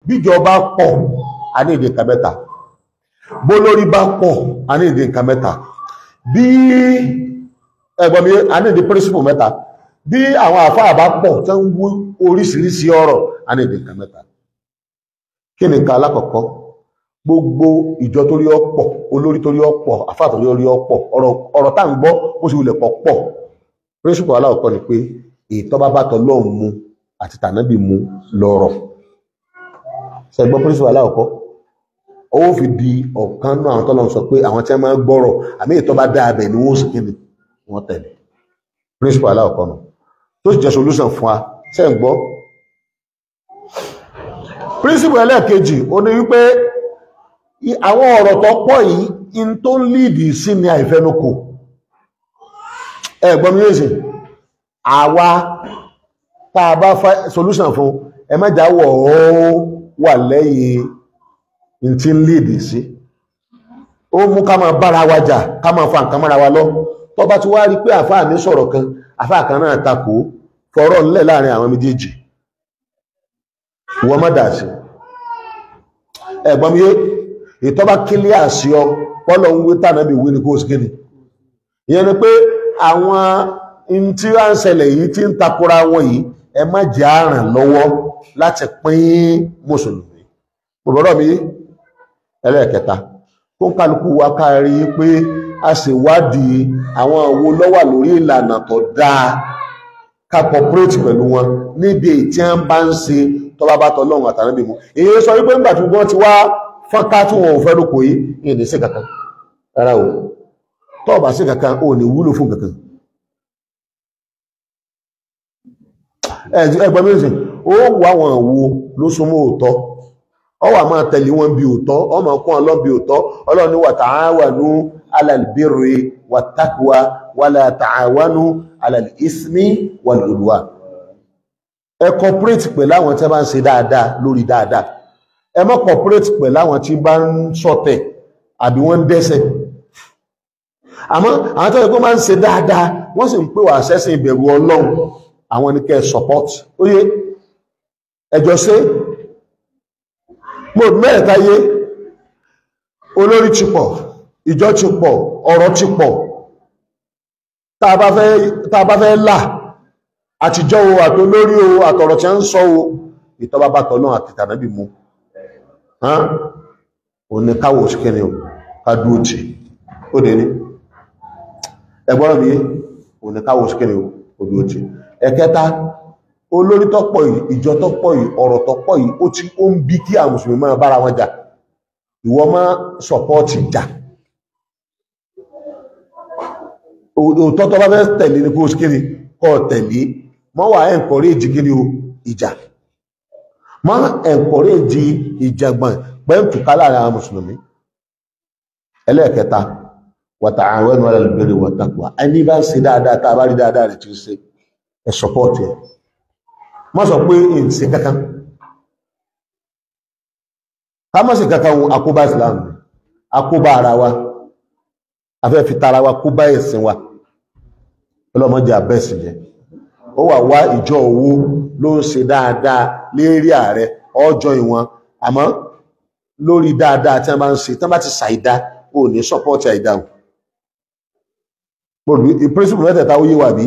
bíjọba pọ̀ a ní ìdí nǹkan mẹ́ta, bólórí bá pọ̀ a ní ìdí nǹkan mẹ́ta, bí ẹgbọ́n mi a ní ìdí principle mẹ́ta, bí àwọn àfáà bá pọ̀ tó ń wú oríṣiríṣi ọ̀rọ̀ a ní ìdí nǹkan mẹ́ta. Kí ni nǹkan alákọ̀ọ́kọ́? Gbogbo ìjọ torí ọ̀pọ̀, olórí torí ọ̀pọ̀, àfáà torí ọ̀pọ̀, ọ̀rọ̀ tá ń gbọ́ ó sì wulẹ̀ pọ̀ pọ̀. Principle alákọ̀ọ́kọ́ ni pé ìtọ́ bá bá tọlọ́run mu àti tànábì mu lọ́rọ̀. Ṣé gbọ́ principle alákọ̀ọ́kọ́? Ó fi di ọ̀kan náà àwọn tọ́lọ́run sọ pé àwọn tí wọ́n máa ń gbọ́rọ̀ àmì ìtọ́ bá dá abẹ ni wọ́n sì kí ni wọ́n tẹ̀lé. Principle alákọ̀ọ́kọ́ nù tó sì jẹ́ solution fún wa. Ṣé ń gbọ́? Principle ẹlẹ́ẹ̀kejì ó ní wípé àwọn ọ̀rọ̀ tó pọ̀ yìí in tó ń líìdì sí ni àìfẹnukò. Ẹ̀gbọ́n mi yé ṣe àwa tá a bá fa solution fún ẹ mẹ́jà wọ̀ ó wà lẹ́yìn in tí ń líìdì sí. Ó mú ká máa bára wa jà, ká máa fa nǹkan mọ́ra wa lọ. Tó bá ti wá rí pé àfáà ní sọ̀rọ̀ kan, àfáà kan náà takò fọ̀rọ̀ ńlẹ̀ láàrin àwọn méjèèjì. Wọ́n má dà sí. Ẹ̀gbọ́n mi yé ìtọ́ bá kílíà sí ọ pọ́lọ̀ ń wé tànábì wí ní kó sì kíni. Ìyẹn ni pé àwọn tí wá ń ṣẹlẹ̀ yìí tí ń takora wọn yìí ẹ má jẹ́ àràn lọ́wọ́ láti pín mùsùlùmí. Bọ̀rọ̀ mi ẹlẹ́ẹ̀kẹta kó ń kálukú wa kárí pé a sì wádìí àwọn wo ló wà lórí ìlànà tó dáa ká cooperate pẹ̀lú wọn níbi tí wọ́n bá ń ṣe tó bá bá tọ́lọ́run àtànábì mu. Èyí sọ wípé nígbà tí wọ́n ti wá fọ́nká tí wọn ò fẹ́ lóko yìí ìní sí kankan rárá o tó bá sí kankan ò ní wúlò fún kankan. Ẹgbẹ́ méjì ó wà wọn wo ló súnmọ́ òótọ́ ọ wà máa tẹ̀lé wọn bí òótọ́ ọ máa kún ọ lọ bí òótọ́. Ọlọ́run ní wa ta'awanu 'alal birri wattaqwa wala ta'awanu 'alal ismi wal 'udwan. Ẹ cooperate pẹ̀lú àwọn tí wọ́n bá ń ṣe dáadáa lórí dáadáa, ẹ má cooperate pẹ̀lú àwọn tí bá ń ṣọ̀tẹ̀ àbí wọ́n ń dẹ́ṣẹ̀. Àmọ́ àwọn tó yẹ kó máa ń ṣe dáadáa wọ́n sì ń pè wá sẹ́sìn ìbẹ̀rù Ọlọ́run, àwọn ní kẹ́ support. Ó yé ẹjọ́ ṣe mo mẹ́ẹ̀ta yé olórí ti pọ̀, ìjọ ti pọ̀, ọ̀rọ̀ ti pọ̀. Tá a bá fẹ́ là àtijọ́ o àtolórí o àtọ̀rọ̀ tí a ń sọ o ìtọ́ bá bá tọ́lọ́ àti tànábì mu òní káwọ̀ òṣìkẹ́ni o kádú òtì ó dé ní ẹgbọ́n mi òní káwọ̀ òṣìkẹ́ni o òdú òtì. Ẹ̀kẹta olórí tọ́pọ̀ yìí, ìjọ tọ́pọ̀ yìí, ọ̀rọ̀ tọ́pọ̀ yìí ó ń bí kí àwọn mùsùlùmí máa bára wọn jà. Ìwọ máa sọpọ́ọ̀tì jà. Òótọ́ tó bá fẹ́ tẹ̀lé ní kó òṣìkẹ́ni kọ́ tẹ̀lé mọ́ wà encourage kíni o ìjà, mọ́ encourage ìjàgbọ̀n pẹ́ǹtùká láàrin àwọn mùsùlùmí. Ẹlẹ́ẹ̀kẹta wa ta'awanu 'alal birri wattaqwa. Ẹni bá ń ṣe dáadáa tá a bá rí dáadáa rẹ̀ tí ó ṣe ẹ support ẹ̀. Má sọ pé ìṣe kankan ká má ṣe kankan àkóbá Islam, àkóbá ara wa, afẹ́ fi tara wa kóbá ẹ̀sìn wa. Ọlọ́mọdé abẹ́sì jẹ́ ó wà wá ìjọ owó ló ń ṣe dáadáa lérí ààrẹ ọjọ́ ìwọ̀n, àmọ́ lórí dáadáa tí wọ́n bá ń ṣe tí wọ́n bá ti ṣàìdá ò ní support àìdáhùn. Principle mẹ́tẹ̀ẹ̀ta ó yé wà bí.